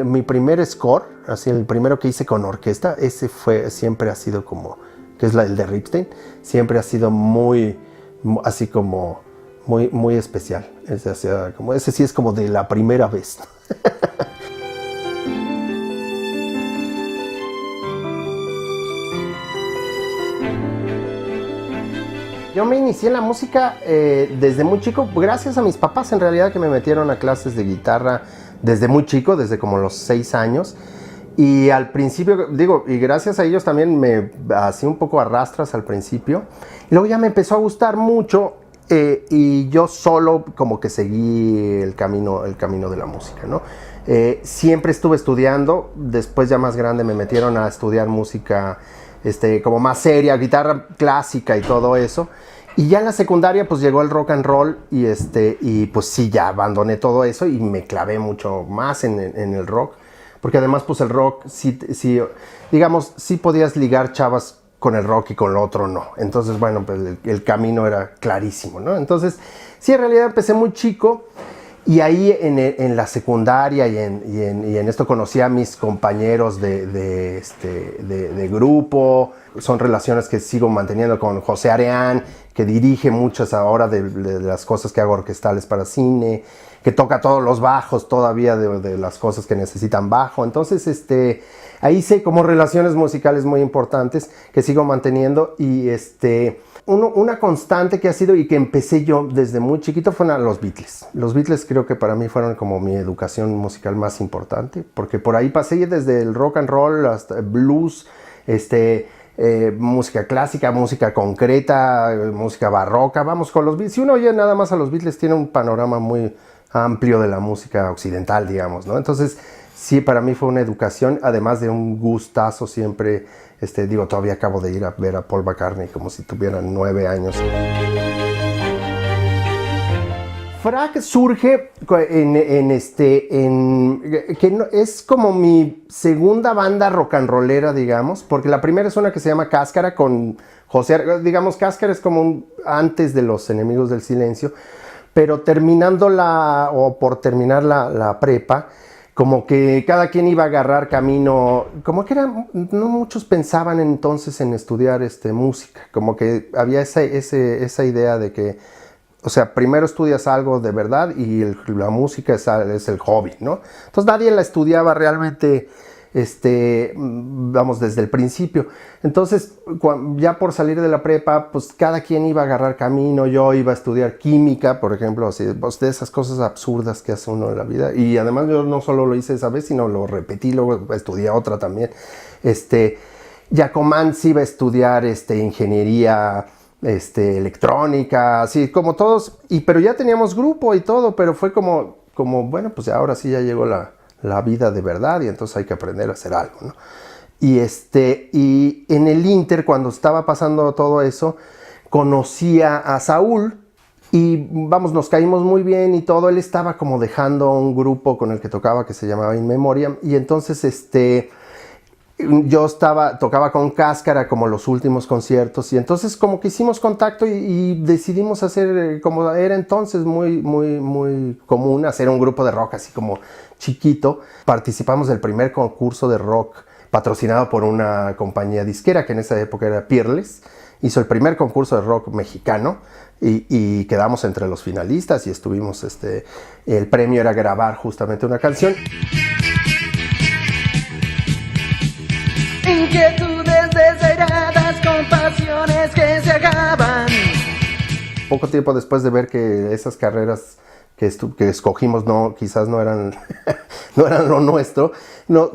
Mi primer score, así el primero que hice con orquesta, ese siempre ha sido como, que es el de Ripstein, siempre ha sido muy, así como, muy especial. Ese sí es como de la primera vez. Yo me inicié en la música desde muy chico, gracias a mis papás en realidad, que me metieron a clases de guitarra desde muy chico, desde como los 6 años. Y al principio, digo, y gracias a ellos también me hacía un poco arrastras al principio. Y luego ya me empezó a gustar mucho y yo solo como que seguí el camino de la música, ¿no? Siempre estuve estudiando, después ya más grande me metieron a estudiar música como más seria, guitarra clásica y todo eso. Y ya en la secundaria pues llegó el rock and roll y pues sí, ya abandoné todo eso y me clavé mucho más en el rock. Porque además pues el rock, sí, digamos, sí podías ligar chavas con el rock y con lo otro no. Entonces bueno, pues el camino era clarísimo, ¿no? Entonces sí, en realidad empecé muy chico. Y ahí en la secundaria y en esto conocí a mis compañeros de grupo. Son relaciones que sigo manteniendo con José Areán, que dirige muchas ahora de las cosas que hago orquestales para cine, que toca todos los bajos todavía de las cosas que necesitan bajo. Entonces ahí sé como relaciones musicales muy importantes que sigo manteniendo y una constante que ha sido y que empecé yo desde muy chiquito fueron los Beatles. Los Beatles creo que para mí fueron como mi educación musical más importante, porque por ahí pasé desde el rock and roll hasta blues, música clásica, música concreta, música barroca. Vamos con los Beatles. Si uno oye nada más a los Beatles, tiene un panorama muy amplio de la música occidental, digamos, ¿no? Entonces, sí, para mí fue una educación, además de un gustazo siempre. Digo, todavía acabo de ir a ver a Paul McCartney como si tuviera 9 años. Frack surge es como mi segunda banda rock and rollera, digamos, porque la primera es una que se llama Cáscara con José, digamos, Cáscara es como antes de Los Enemigos del Silencio, pero por terminar la prepa, como que cada quien iba a agarrar camino, como que no muchos pensaban entonces en estudiar música, como que había esa idea de que, o sea, primero estudias algo de verdad y la música es el hobby, ¿no? Entonces nadie la estudiaba realmente, vamos, desde el principio. Entonces, ya por salir de la prepa, pues cada quien iba a agarrar camino. Yo iba a estudiar química, por ejemplo, así, pues, de esas cosas absurdas que hace uno en la vida. Y además yo no solo lo hice esa vez, sino lo repetí, luego estudié otra también. Jacomán sí iba a estudiar ingeniería electrónica, así como todos, pero ya teníamos grupo y todo, pero fue como bueno, pues ahora sí ya llegó la vida de verdad y entonces hay que aprender a hacer algo, ¿no? Y en el Inter, cuando estaba pasando todo eso, conocía a Saúl y vamos, nos caímos muy bien y todo. Él estaba como dejando un grupo con el que tocaba que se llamaba In Memoriam y entonces yo tocaba con Cáscara como los últimos conciertos y entonces como que hicimos contacto y decidimos hacer, como era entonces muy común, hacer un grupo de rock así como chiquito. Participamos del primer concurso de rock patrocinado por una compañía disquera que en esa época era Peerless. Hizo el primer concurso de rock mexicano y quedamos entre los finalistas y estuvimos, el premio era grabar justamente una canción. Inquietudes desairadas con pasiones que se acaban. Poco tiempo después de ver que esas carreras que escogimos quizás no eran lo nuestro,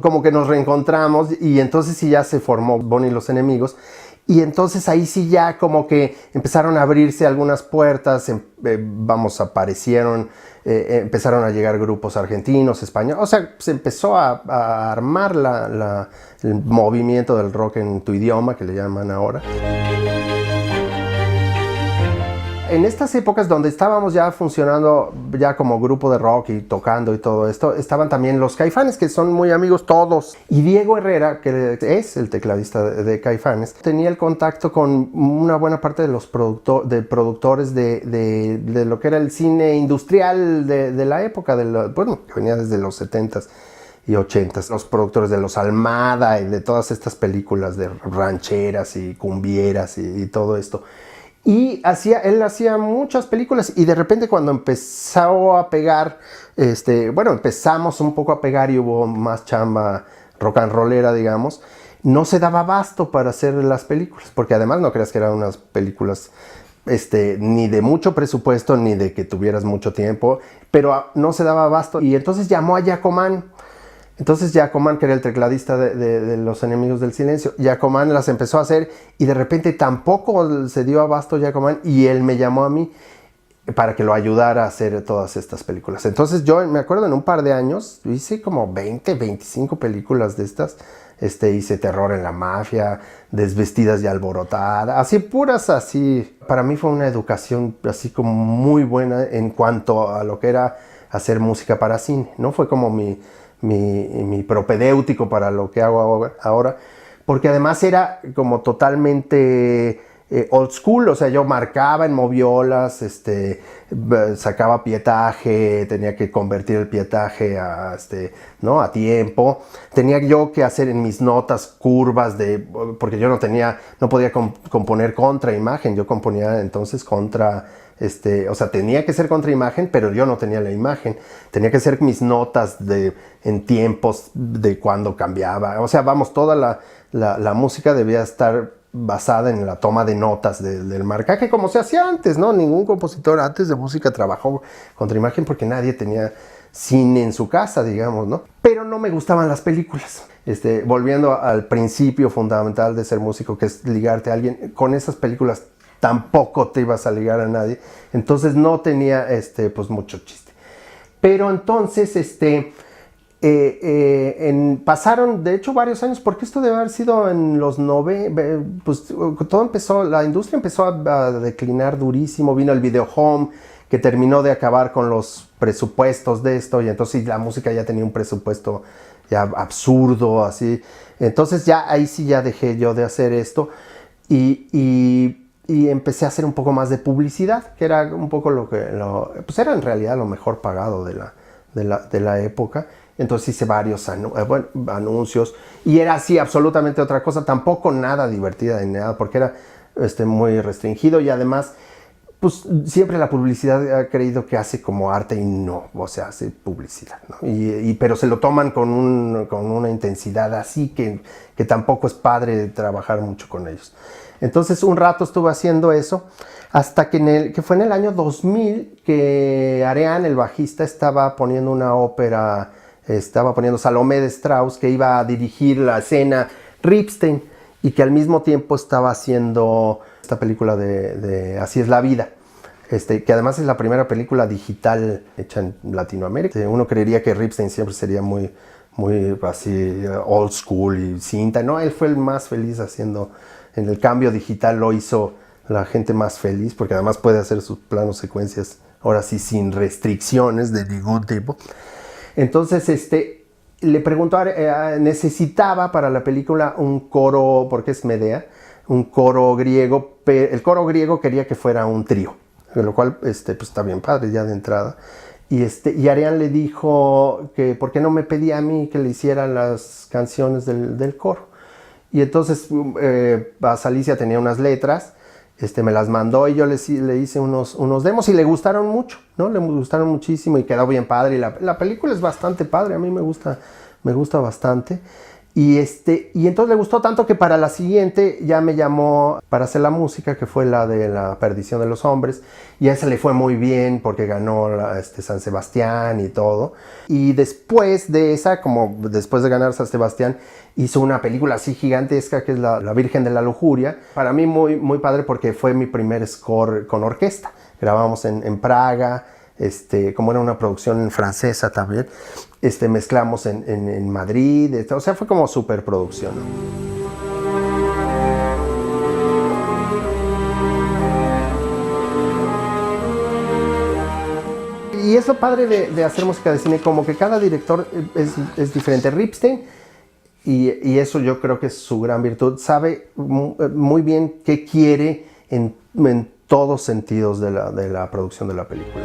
como que nos reencontramos y entonces sí ya se formó Bonnie y los Enemigos. Y entonces ahí sí ya como que empezaron a abrirse algunas puertas, empezaron a llegar grupos argentinos, españoles, o sea, se empezó a armar el movimiento del rock en tu idioma, que le llaman ahora. En estas épocas donde estábamos ya funcionando ya como grupo de rock y tocando y todo esto, estaban también los Caifanes, que son muy amigos todos. Y Diego Herrera, que es el tecladista de Caifanes, tenía el contacto con una buena parte de los productores de lo que era el cine industrial de la época, bueno, que venía desde los 70s. y 80s, los productores de los Almada y de todas estas películas de rancheras y cumbieras y todo esto. Y él hacía muchas películas y de repente cuando empezó a pegar, empezamos un poco a pegar y hubo más chamba rock and rollera, digamos, no se daba abasto para hacer las películas, porque además no creas que eran unas películas ni de mucho presupuesto, ni de que tuvieras mucho tiempo, pero no se daba abasto y entonces llamó a Giacomán. Entonces Giacomán, que era el tecladista de Los Enemigos del Silencio, Giacomán las empezó a hacer y de repente tampoco se dio abasto Giacomán y él me llamó a mí para que lo ayudara a hacer todas estas películas. Entonces yo me acuerdo en un par de años hice como 20, 25 películas de estas. Hice Terror en la Mafia, Desvestidas y Alborotadas, así puras así. Para mí fue una educación así como muy buena en cuanto a lo que era hacer música para cine, ¿no? Fue como mi propedéutico para lo que hago ahora, porque además era como totalmente old school, o sea, yo marcaba en moviolas, sacaba pietaje, tenía que convertir el pietaje a tiempo, tenía yo que hacer en mis notas curvas porque yo no podía componer contra imagen, yo componía entonces contra, o sea, tenía que ser contra imagen, pero yo no tenía la imagen, tenía que hacer mis notas en tiempos de cuando cambiaba, o sea, vamos, toda la música debía estar basada en la toma de notas del marcaje, como se hacía antes, ¿no? Ningún compositor antes de música trabajó contra imagen porque nadie tenía cine en su casa, digamos, ¿no? Pero no me gustaban las películas. Volviendo al principio fundamental de ser músico, que es ligarte a alguien, con esas películas tampoco te ibas a ligar a nadie, entonces no tenía, pues mucho chiste. Pero entonces, pasaron de hecho varios años, porque esto debe haber sido en los 90, pues todo empezó, la industria empezó a declinar durísimo, vino el video home que terminó de acabar con los presupuestos de esto y entonces la música ya tenía un presupuesto ya absurdo, así, entonces ya ahí sí ya dejé yo de hacer esto y empecé a hacer un poco más de publicidad, que era un poco pues era en realidad lo mejor pagado de la época. Entonces hice varios anuncios y era así absolutamente otra cosa, tampoco nada divertida ni nada, porque era muy restringido y además pues siempre la publicidad ha creído que hace como arte y no, o sea, hace publicidad, ¿no? Pero se lo toman con una intensidad así que tampoco es padre trabajar mucho con ellos. Entonces un rato estuve haciendo eso hasta que fue en el año 2000 que Areán, el bajista, estaba poniendo una ópera, estaba poniendo Salomé de Strauss, que iba a dirigir la escena Ripstein y que al mismo tiempo estaba haciendo esta película de Así es la vida, que además es la primera película digital hecha en Latinoamérica. Uno creería que Ripstein siempre sería muy, muy así old school y cinta, no, él fue el más feliz haciendo, en el cambio digital lo hizo la gente más feliz, porque además puede hacer sus planos secuencias ahora sí sin restricciones de ningún tipo. Entonces, le preguntó, necesitaba para la película un coro, porque es Medea, un coro griego, el coro griego quería que fuera un trío, lo cual, pues está bien padre ya de entrada. Y Areán le dijo que por qué no me pedía a mí que le hiciera las canciones del coro. Y entonces Basalicia tenía unas letras, me las mandó y yo le hice unos demos y le gustaron mucho, ¿no? Le gustaron muchísimo y quedó bien padre. Y la película es bastante padre, a mí me gusta bastante. Y entonces le gustó tanto que para la siguiente ya me llamó para hacer la música, que fue la de La perdición de los hombres. Y a esa le fue muy bien porque ganó San Sebastián y todo. Y después de esa, como después de ganar San Sebastián, hizo una película así gigantesca que es La Virgen de la Lujuria. Para mí muy, muy padre porque fue mi primer score con orquesta. Grabamos en Praga. Como era una producción francesa también, mezclamos en Madrid, o sea, fue como superproducción, ¿no? Y es lo padre de hacer música de cine, como que cada director es diferente. Ripstein, y eso yo creo que es su gran virtud, sabe muy bien qué quiere en todos sentidos de la producción de la película.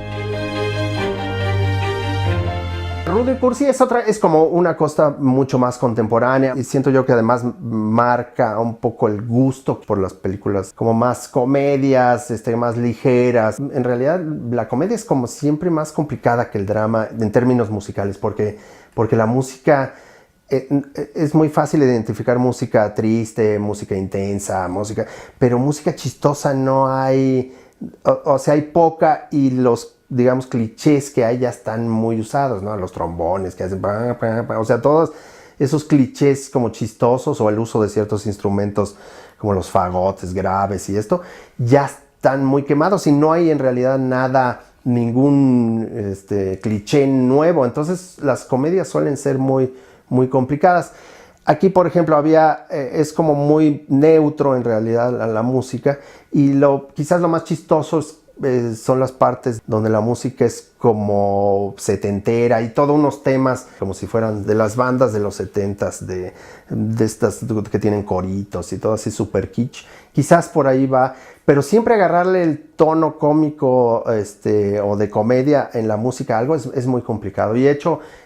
Rudo y Cursi es como una cosa mucho más contemporánea y siento yo que además marca un poco el gusto por las películas como más comedias, más ligeras. En realidad la comedia es como siempre más complicada que el drama en términos musicales porque la música es muy fácil identificar música triste, música intensa, pero música chistosa no hay, o sea, hay poca y los digamos, clichés que hay ya están muy usados, ¿no? Los trombones que hacen... O sea, todos esos clichés como chistosos o el uso de ciertos instrumentos como los fagotes graves y esto, ya están muy quemados y no hay en realidad ningún cliché nuevo. Entonces, las comedias suelen ser muy, muy complicadas. Aquí, por ejemplo, es como muy neutro en realidad la música y quizás lo más chistoso son las partes donde la música es como setentera y todos unos temas como si fueran de las bandas de los 70s, de estas que tienen coritos y todo así super kitsch. Quizás por ahí va, pero siempre agarrarle el tono cómico o de comedia en la música a algo es muy complicado. Y en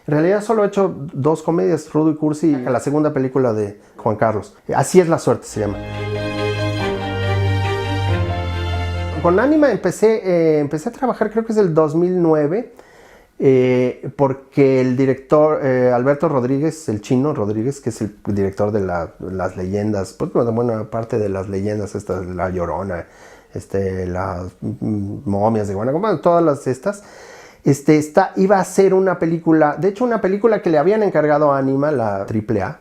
realidad solo he hecho 2 comedias, Rudo y Cursi, y la segunda película de Juan Carlos. Así es la suerte se llama. Con Anima empecé a trabajar, creo que es el 2009, porque el director Alberto Rodríguez, el Chino Rodríguez, que es el director de las leyendas, pues buena parte de las leyendas, La Llorona, las momias de Guanajuato, todas estas, iba a hacer una película, de hecho una película que le habían encargado a Anima, la AAA,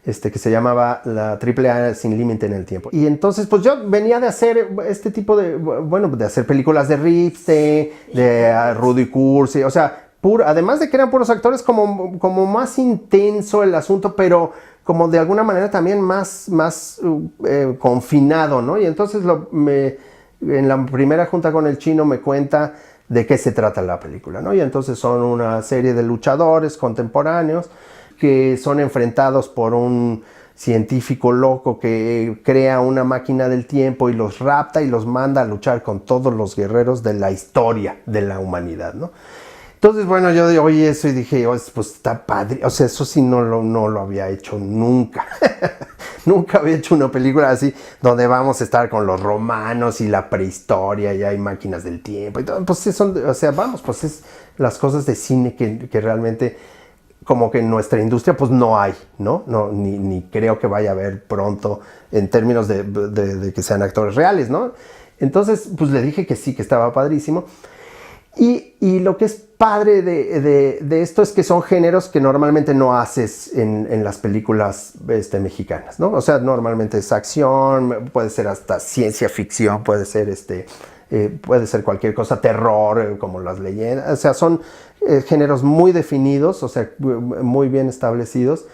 que se llamaba la AAA Sin Límite en el Tiempo. Y entonces, pues yo venía de hacer este tipo de hacer películas de riffs, de Rudo y Cursi, o sea, además de que eran puros actores, como más intenso el asunto, pero como de alguna manera también más confinado, ¿no? Y entonces en la primera junta con el Chino me cuenta de qué se trata la película, ¿no? Y entonces son una serie de luchadores contemporáneos que son enfrentados por un científico loco que crea una máquina del tiempo y los rapta y los manda a luchar con todos los guerreros de la historia de la humanidad, ¿no? Entonces, bueno, yo oí eso y dije, pues está padre. O sea, eso sí no lo había hecho nunca. Nunca había hecho una película así donde vamos a estar con los romanos y la prehistoria y hay máquinas del tiempo y todo. Pues pues es las cosas de cine que realmente como que en nuestra industria pues no hay, ¿no? Ni creo que vaya a haber pronto en términos de que sean actores reales, ¿no? Entonces pues le dije que sí, que estaba padrísimo. Y lo que es padre de esto es que son géneros que normalmente no haces en las películas mexicanas, ¿no? O sea, normalmente es acción, puede ser hasta ciencia ficción, puede ser cualquier cosa, terror, como las leyendas, o sea, son géneros muy definidos, o sea, muy bien establecidos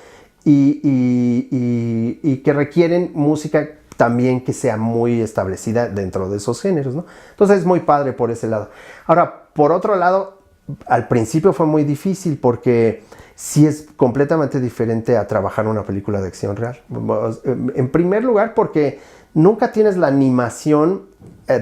y que requieren música también que sea muy establecida dentro de esos géneros, ¿no? Entonces es muy padre por ese lado. Ahora, por otro lado, al principio fue muy difícil porque sí es completamente diferente a trabajar una película de acción real. En primer lugar, porque nunca tienes la animación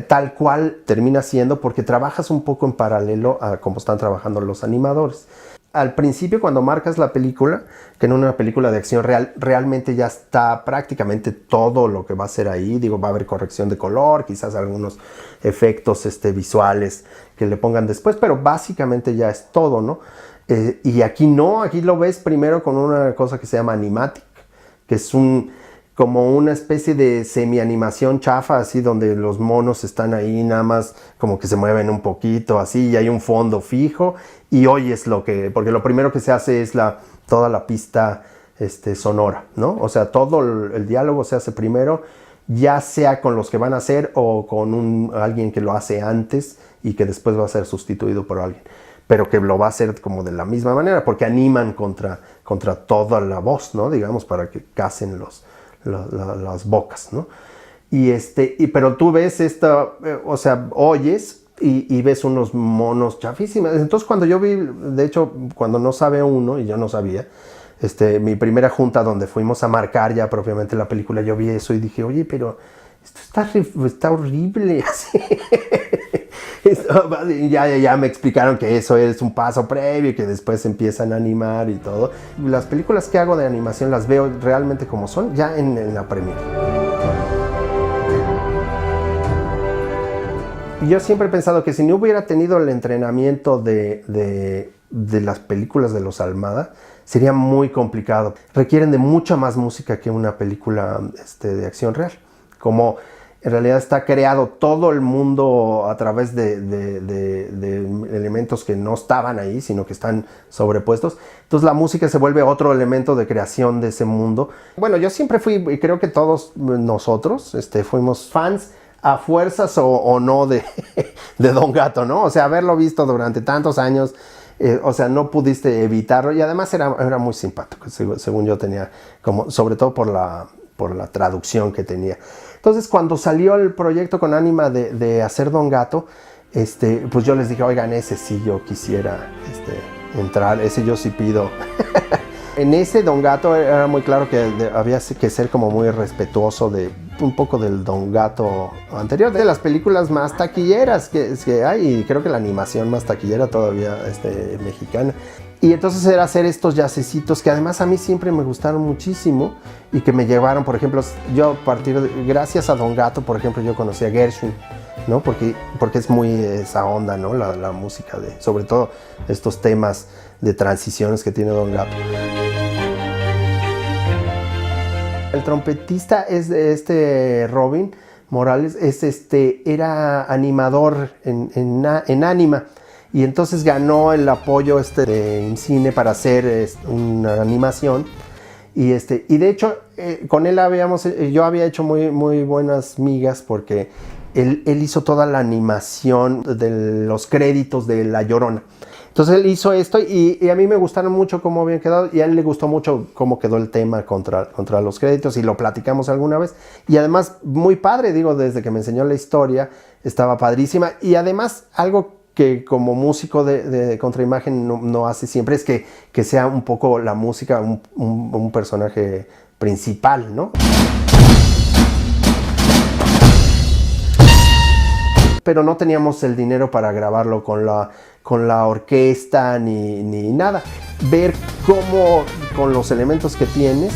tal cual termina siendo, porque trabajas un poco en paralelo a cómo están trabajando los animadores. Al principio, cuando marcas la película, que en una película de acción real, realmente ya está prácticamente todo lo que va a ser ahí. Digo, va a haber corrección de color, quizás algunos efectos visuales que le pongan después, pero básicamente ya es todo, ¿no? Y aquí no, aquí lo ves primero con una cosa que se llama Animatic, que es como una especie de semi-animación chafa, así donde los monos están ahí nada más como que se mueven un poquito, así, y hay un fondo fijo, y oyes porque lo primero que se hace es toda la pista sonora, ¿no? O sea, todo el diálogo se hace primero, ya sea con los que van a hacer o con alguien que lo hace antes y que después va a ser sustituido por alguien, pero que lo va a hacer como de la misma manera, porque animan contra toda la voz, ¿no? Digamos, para que casen las bocas, ¿no? Pero tú ves o sea, oyes y ves unos monos chafísimos. Entonces cuando yo vi, de hecho, cuando no sabe uno, y yo no sabía, mi primera junta donde fuimos a marcar ya propiamente la película, yo vi eso y dije, oye, pero esto está horrible, así. Y ya me explicaron que eso es un paso previo y que después empiezan a animar y todo. Las películas que hago de animación las veo realmente como son ya en la premiere. Y yo siempre he pensado que si no hubiera tenido el entrenamiento de las películas de los Almada, sería muy complicado. Requieren de mucha más música que una película de acción real. Como en realidad está creado todo el mundo a través de elementos que no estaban ahí, sino que están sobrepuestos. Entonces la música se vuelve otro elemento de creación de ese mundo. Bueno, yo siempre fui, y creo que todos nosotros fuimos fans a fuerzas o no de Don Gato, ¿no? O sea, haberlo visto durante tantos años, o sea, no pudiste evitarlo. Y además era muy simpático, según yo tenía, como, sobre todo por la traducción que tenía. Entonces, cuando salió el proyecto con Anima de hacer Don Gato, pues yo les dije, oigan, ese sí yo quisiera entrar, ese yo sí pido. En ese Don Gato era muy claro que había que ser como muy respetuoso de un poco del Don Gato anterior, de las películas más taquilleras que hay, y creo que la animación más taquillera todavía mexicana. Y entonces era hacer estos jazzecitos que además a mí siempre me gustaron muchísimo y que me llevaron, por ejemplo, yo gracias a Don Gato, por ejemplo, yo conocí a Gershwin, ¿no? Porque es muy esa onda, ¿no? La música, sobre todo estos temas de transiciones que tiene Don Gato. El trompetista es Robin Morales, era animador en Anima. Y entonces ganó el apoyo de IMCINE para hacer una animación. Y de hecho, con él yo había hecho muy, muy buenas migas porque él hizo toda la animación de los créditos de La Llorona. Entonces él hizo esto y a mí me gustaron mucho cómo habían quedado y a él le gustó mucho cómo quedó el tema contra los créditos y lo platicamos alguna vez. Y además, muy padre, digo, desde que me enseñó la historia, estaba padrísima. Y además, algo que como músico de contraimagen no hace siempre es que sea un poco la música un personaje principal, ¿no? Pero no teníamos el dinero para grabarlo con la orquesta ni nada. Ver cómo con los elementos que tienes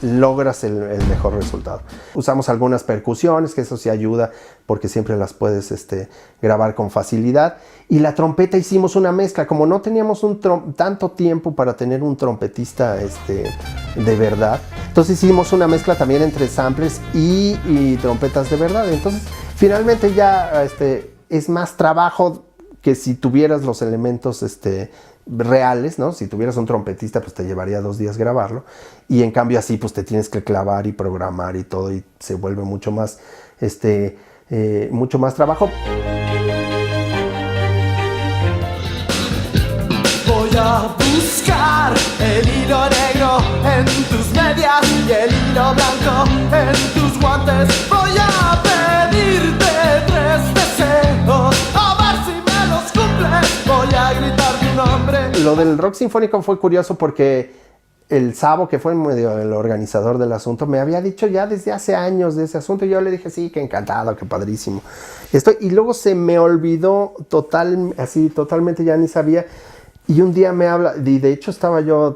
logras el mejor resultado. Usamos algunas percusiones, que eso sí ayuda porque siempre las puedes grabar con facilidad. Y la trompeta hicimos una mezcla. Como no teníamos tanto tiempo para tener un trompetista de verdad, entonces hicimos una mezcla también entre samplers y trompetas de verdad. Entonces finalmente ya es más trabajo que si tuvieras los elementos reales, ¿no? Si tuvieras un trompetista, pues te llevaría 2 días grabarlo. Y en cambio así, pues te tienes que clavar y programar y todo, y se vuelve mucho más trabajo. Voy a buscar el hilo negro en tus medias y el hilo blanco en tus guantes. Voy a pedirte 3 deseos, a ver si me los cumples. Voy a gritar tu nombre. Lo del rock sinfónico fue curioso porque el Sabo, que fue medio el organizador del asunto, me había dicho ya desde hace años de ese asunto y yo le dije sí, que encantado, que padrísimo. Y luego se me olvidó totalmente, ya ni sabía. Y un día me habla, y de hecho estaba yo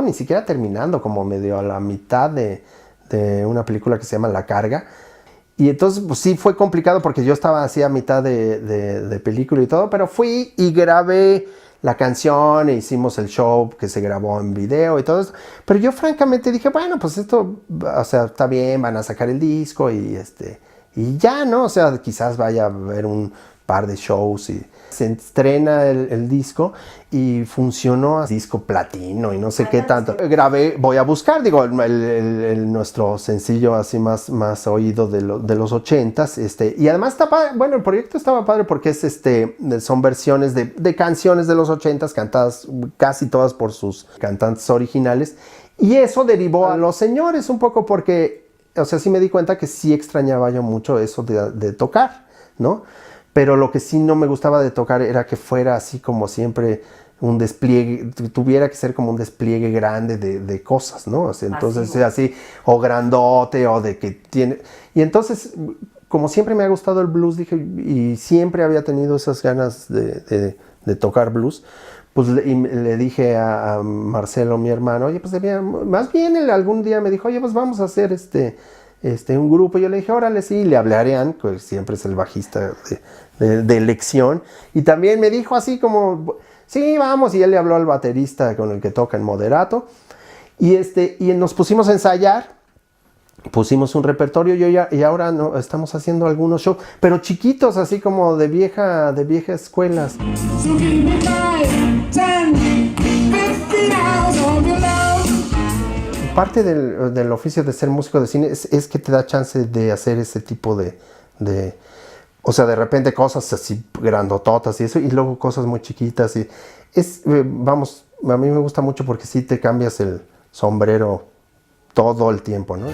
ni siquiera terminando, como medio a la mitad de una película que se llama La Carga. Y entonces, pues sí, fue complicado porque yo estaba así a mitad de película y todo, pero fui y grabé la canción e hicimos el show que se grabó en video y todo eso. Pero yo francamente dije, bueno, pues esto, o sea, está bien, van a sacar el disco y ya, ¿no? O sea, quizás vaya a haber un par de shows y se estrena el disco y funcionó a disco platino y no sé qué tanto. Grabé Voy a buscar, digo, nuestro sencillo así más oído de los 80s. Y además está padre, bueno, el proyecto estaba padre porque son versiones de canciones de los 80s cantadas casi todas por sus cantantes originales. Y eso derivó a Los Señores un poco porque, o sea, sí me di cuenta que sí extrañaba yo mucho eso de tocar, ¿no? Pero lo que sí no me gustaba de tocar era que fuera así como siempre un despliegue, tuviera que ser como un despliegue grande de cosas, ¿no? O sea, entonces así, o grandote, o de que tiene... Y entonces, como siempre me ha gustado el blues, dije, y siempre había tenido esas ganas de tocar blues, pues le dije a Marcelo, mi hermano, oye, pues más bien él algún día me dijo, oye, pues vamos a hacer un grupo. Yo le dije, órale, sí, le hablé a Arián, que siempre es el bajista de elección, y también me dijo así como, sí, vamos, y él le habló al baterista con el que toca en Moderato, y nos pusimos a ensayar. Pusimos un repertorio y ahora no, estamos haciendo algunos shows, pero chiquitos, así como de vieja escuelas. Parte del oficio de ser músico de cine es que te da chance de hacer ese tipo o sea, de repente cosas así grandototas y eso, y luego cosas muy chiquitas. Vamos, a mí me gusta mucho porque sí te cambias el sombrero todo el tiempo, ¿no?